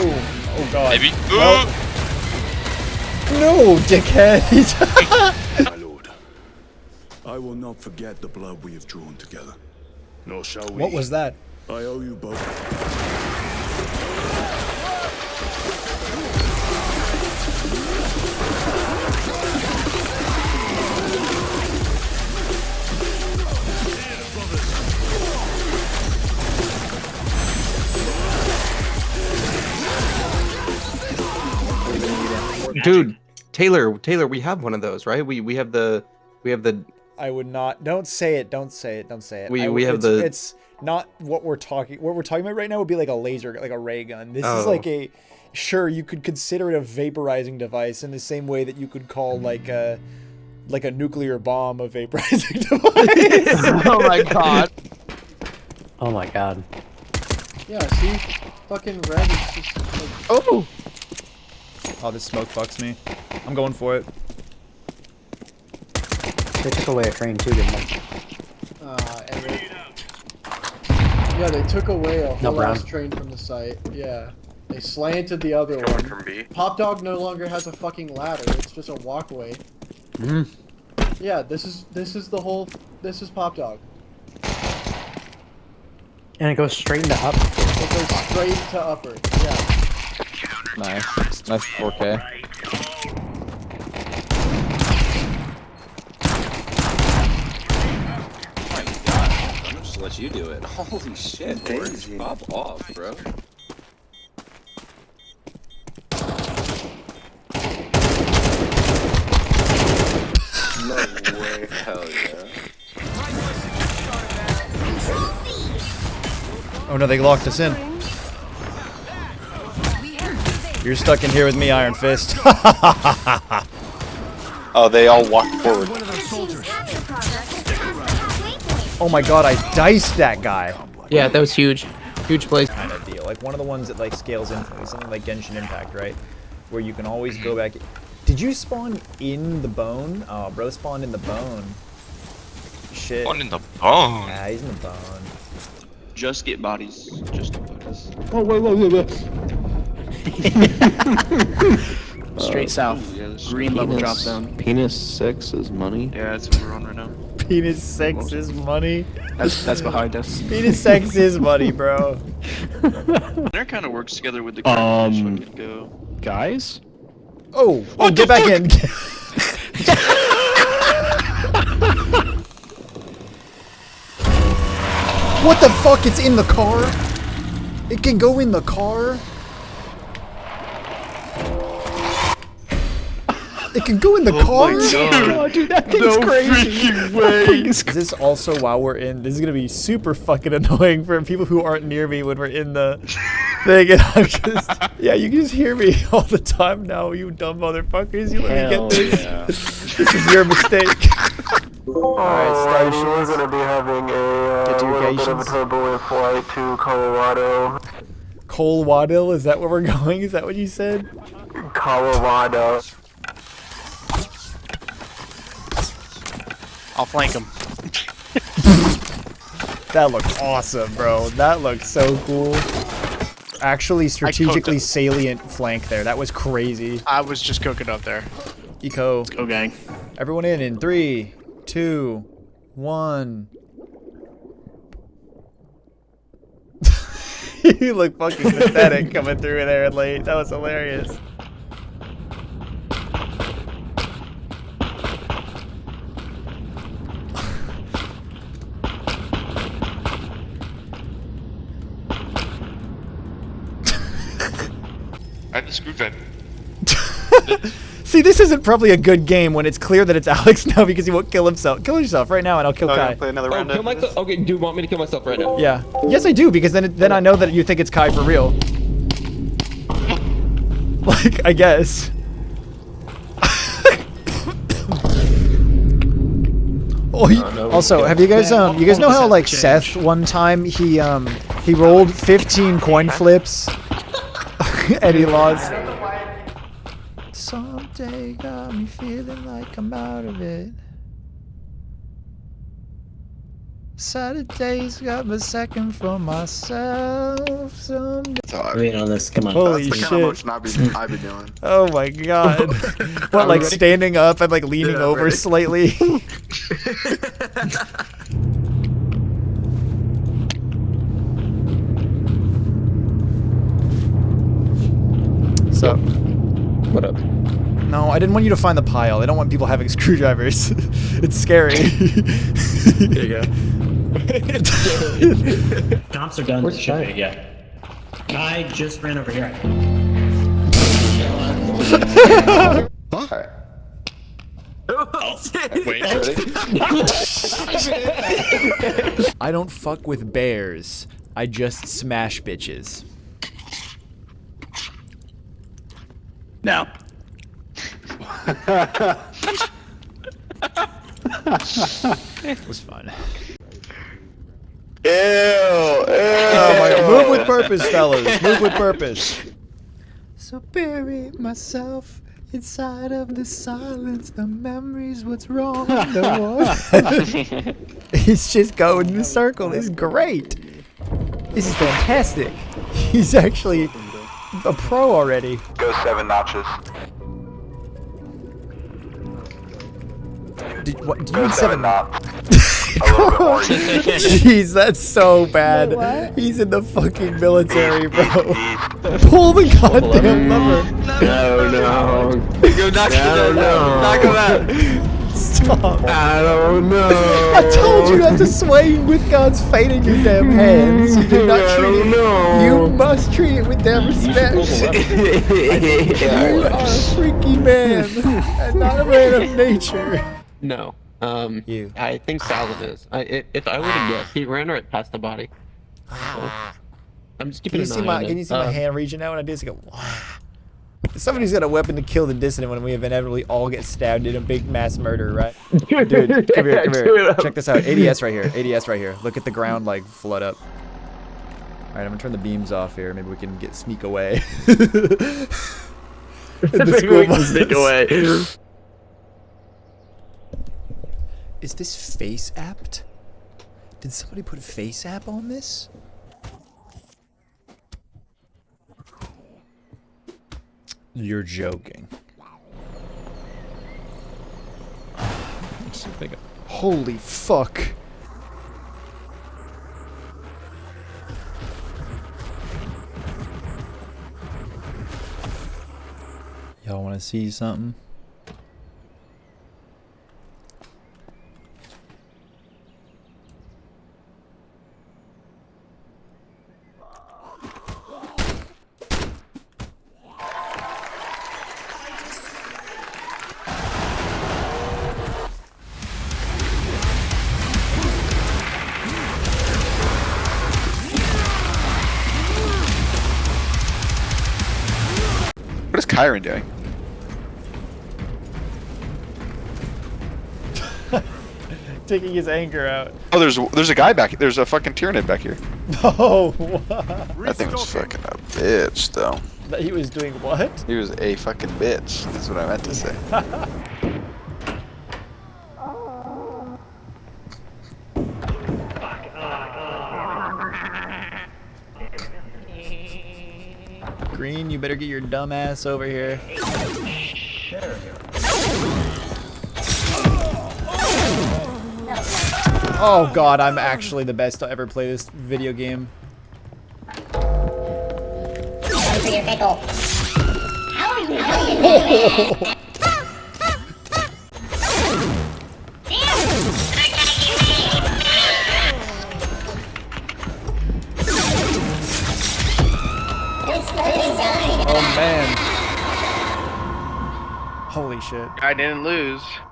Oh god. Maybe. No, dickhead. My lord, I will not forget the blood we have drawn together. Nor shall we. What was that? I owe you both. Dude, Taylor, we have one of those, right? We have the I would not. Don't say it. Don't say it. Don't say it. It's not what we're talking. What we're talking about right now would be like a laser, like a ray gun. This is like a. Sure, you could consider it a vaporizing device in the same way that you could call like a nuclear bomb a vaporizing device. Oh my god. Oh my god. Yeah, see? Fucking red is just like... Oh! Oh, this smoke fucks me. I'm going for it. They took away a crane too, didn't they? Yeah, they took away a whole brown. ass train from the site. Yeah. They slanted the other one. From B. Pop Dog no longer has a fucking ladder. It's just a walkway. Yeah, this is Pop Dog. And it goes straight into up. It goes straight to upper. Yeah. Nice 4K. I'm just let you do it. Holy shit, Boris, pop off, bro. No way, hell yeah. Oh no, they locked us in. You're stuck in here with me, Iron Fist. Oh, they all walked forward. Oh my god, I diced that guy. Yeah, that was huge. Huge place. Kind of deal. Like one of the ones that like scales infinitely, something like Genshin Impact, right? Where you can always go back. Did you spawn in the bone? Oh, bro spawned in the bone. Shit. One in the bone. Yeah, he's in the bone. Just get bodies. Just get bodies. Oh, wait. Straight south. Yeah, Green level drop zone. Penis 6 is money. Yeah, that's what we're on right now. Penis sex is money. That's behind us. Penis sex is money, bro. That kind of works together with the current fish when you go. Guys? Oh, get back in. What the fuck? It's in the car? It can go in the car? It can go in the car? Oh, dude, that thing's crazy. Freaking way. Is this also while we're in? This is gonna be super fucking annoying for people who aren't near me when we're in the thing, and I'm just yeah, you can just hear me all the time now, you dumb motherfuckers. You let me get this. Yeah. This is your mistake. Alright, stations. We're gonna be having a little bit of a turbulent flight to Colorado. Colorado? Is that where we're going? Is that what you said? Colorado. I'll flank him. That looked awesome, bro. That looked so cool. Actually, strategically salient flank there. That was crazy. I was just cooking up there. Eco. Let's go, gang. Everyone in 3, 2, 1. You look fucking pathetic coming through there late. That was hilarious. I had to screwdriver. See, this isn't probably a good game when it's clear that it's Alex now because he won't kill himself. Kill yourself right now and I'll kill Kai. Play another round. Kill myself. Okay, do you want me to kill myself right now? Yeah. Yes, I do, because then I know that you think it's Kai for real. Like, I guess. Also, have you guys know how like Seth one time he rolled 15 coin flips and he lost. Someday got me feeling like I'm out of it. Saturday's got me second for myself. Someday. Wait on this. Come on. Holy That's the shit. kind of motion I'd be doing. Oh my god. What, like standing up and like leaning over slightly? So. What up? No, I didn't want you to find the pile. I don't want people having screwdrivers. It's scary. There you go. Comps are done. Where's the guy? Yeah. Guy just ran over here. Wait, ready? I don't fuck with bears. I just smash bitches. No. It was fun. Ew, Oh my god. Move with purpose, fellas. Move with purpose. So bury myself inside of the silence. The memories, what's wrong? He's just going in a circle. It's great. This is fantastic. He's actually a pro already. Go 7 notches. Did you mean 7 knots. A little bit more. Jeez, that's so bad. He's in the fucking military, bro. Pull the goddamn lever. No. Go knock him out. Knock him out. Stop. I don't know. I told you not to sway with God's fate in your damn hands. You did not treat it. You must treat it with damn respect. You are a freaky man and not a man of nature. No. You. I think Salad is. If I were to guess, he ran right past the body. So, I'm just keeping an eye on it. Can you see my hand reaching out when I do this? Go, somebody's got a weapon to kill the dissident when we inevitably all get stabbed in a big mass murder, right? Dude, come here. Check this out. ADS right here. ADS right here. Look at the ground like flood up. All right, I'm gonna turn the beams off here. Maybe we can sneak away. Sneak away. Is this face apt? Did somebody put face app on this? You're joking. Holy fuck. Y'all want to see something? What is Kyron doing? Taking his anger out. Oh, there's a guy back here. There's a fucking Tyranid back here. Oh, That thing was fucking a bitch, though. that he was doing what? He was a fucking bitch. That's what I meant to say. Green, you better get your dumb ass over here. Oh god, I'm actually the best to ever play this video game. Oh man. Holy shit. I didn't lose.